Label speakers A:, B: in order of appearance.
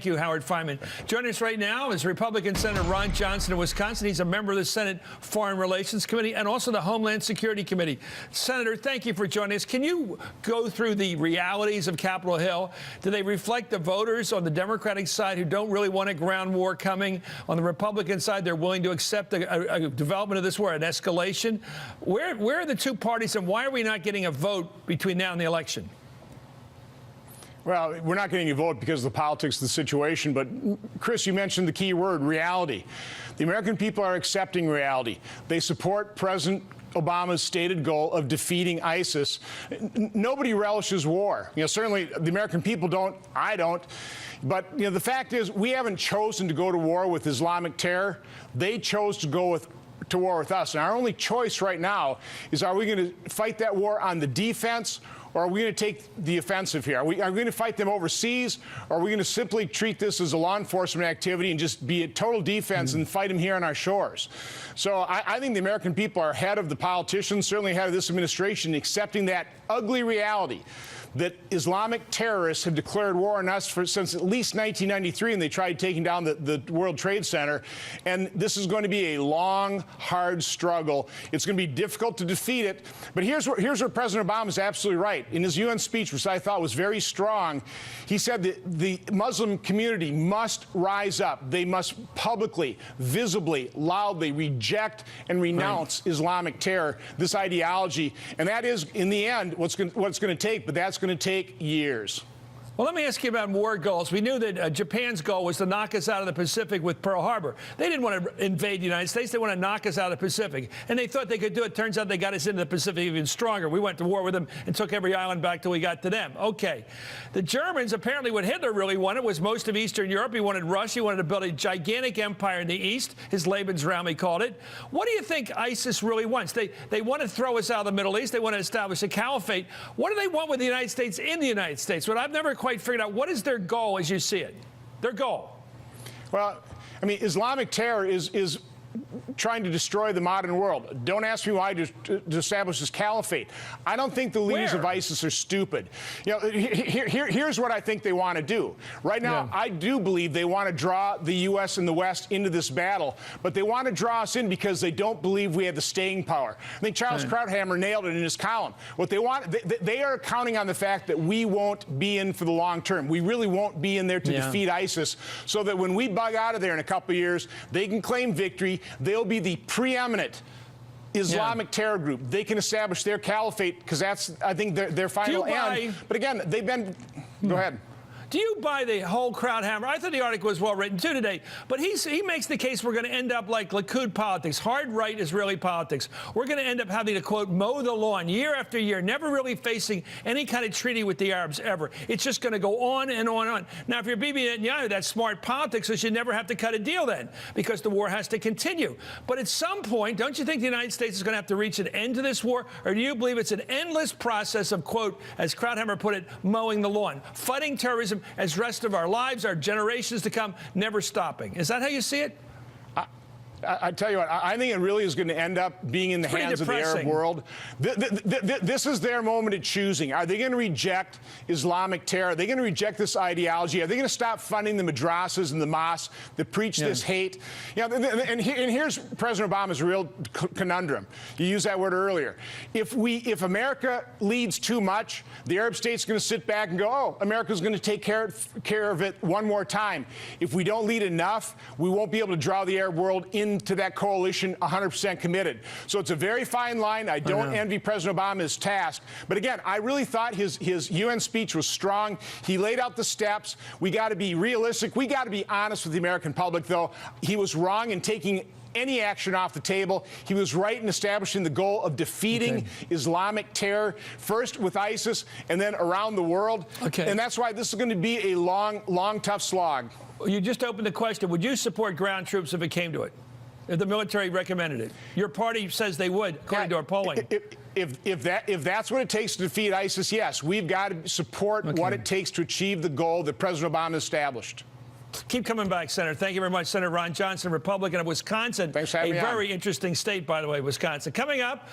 A: Thank you, Howard Fineman. Joining us right now is Republican Senator Ron Johnson of Wisconsin. He's a member of the Senate Foreign Relations Committee and also the Homeland Security Committee. Senator, thank you for joining us. Can you go through the realities of Capitol Hill? Do they reflect the voters on the Democratic side who don't really want a ground war coming? On the Republican side, they're willing to accept a development of this war, an escalation. Where are the two parties, and why are we not getting a vote between now and the election?
B: Well, we're not getting a vote because of the politics of the situation. But, Chris, you mentioned the key word, reality. The American people are accepting reality. They support President Obama's stated goal of defeating ISIS. Nobody relishes war. Certainly the American people don't. I don't. But, the fact is we haven't chosen to go to war with Islamic terror. They chose to go to war with us. And our only choice right now is, are we going to fight that war on the defense, or are we going to take the offensive here? Are we going to fight them overseas, or are we going to simply treat this as a law enforcement activity and just be a total defense and fight them here on our shores? So I think the American people are ahead of the politicians, certainly ahead of this administration, accepting that ugly reality that Islamic terrorists have declared war on us since at least 1993, and they tried taking down the World Trade Center. And this is going to be a long, hard struggle. It's going to be difficult to defeat it. But here's where President Obama is absolutely right. In his UN speech, which I thought was very strong, he said that the Muslim community must rise up. They must publicly, visibly, loudly reject and renounce Islamic terror, this ideology. And that is, in the end, what's going to take. But that's going to take years.
A: Well, let me ask you about war goals. We knew that Japan's goal was to knock us out of the Pacific with Pearl Harbor. They didn't want to invade the United States. They want to knock us out of the Pacific. And they thought they could do it. Turns out they got us into the Pacific even stronger. We went to war with them and took every island back till we got to them. Okay. The Germans, apparently what Hitler really wanted was most of Eastern Europe. He wanted Russia. He wanted to build a gigantic empire in the East. His Lebensraum, he called it. What do you think ISIS really wants? They want to throw us out of the Middle East. They want to establish a caliphate. What do they want with the United States in the United States? What I've never quite figured out, what is their goal as you see it? Their goal?
B: Well, I mean, Islamic terror is trying to destroy the modern world. Don't ask me why to establish this caliphate. I don't think the leaders of ISIS are stupid. Here's what I think they want to do. Right now, I do believe they want to draw the U.S. and the West into this battle, but they want to draw us in because they don't believe we have the staying power. I think Charles Krauthammer nailed it in his column. What they want, they are counting on the fact that we won't be in for the long term. We really won't be in there to defeat ISIS, so that when we bug out of there in a couple of years, they can claim victory. They'll be the preeminent Islamic terror group. They can establish their caliphate because that's, I think, their final end. But again, they've been... Go ahead.
A: Do you buy the whole Krauthammer? I thought the article was well written, too, today. But he makes the case we're going to end up like Likud politics, hard-right Israeli politics. We're going to end up having to, quote, mow the lawn year after year, never really facing any kind of treaty with the Arabs ever. It's just going to go on and on and on. Now, if you're Bibi Netanyahu, that's smart politics, so you never have to cut a deal then, because the war has to continue. But at some point, don't you think the United States is going to have to reach an end to this war? Or do you believe it's an endless process of, quote, as Krauthammer put it, mowing the lawn, fighting terrorism as rest of our lives, our generations to come, never stopping? Is that how you see it?
B: I tell you what, I think it really is going to end up being in the hands of the Arab world. This is their moment of choosing. Are they going to reject Islamic terror? Are they going to reject this ideology? Are they going to stop funding the madrasas and the mosques that preach this hate? And here's President Obama's real conundrum. You used that word earlier. If America leads too much, the Arab state's going to sit back and go, oh, America's going to take care of it one more time. If we don't lead enough, we won't be able to draw the Arab world into that coalition 100% committed. So it's a very fine line. I don't envy President Obama's task. But again, I really thought his UN speech was strong. He laid out the steps. We got to be realistic. We got to be honest with the American public, though. He was wrong in taking any action off the table. He was right in establishing the goal of defeating Islamic terror, first with ISIS and then around the world. And that's why this is going to be a long, tough slog.
A: You just opened the question. Would you support ground troops if it came to it? If the military recommended it? Your party says they would, according to our polling.
B: If that's what it takes to defeat ISIS, yes. We've got to support what it takes to achieve the goal that President Obama established.
A: Keep coming back, Senator. Thank you very much. Senator Ron Johnson, Republican of Wisconsin.
B: Thanks for having me on.
A: A very interesting state, by the way, Wisconsin. Coming up,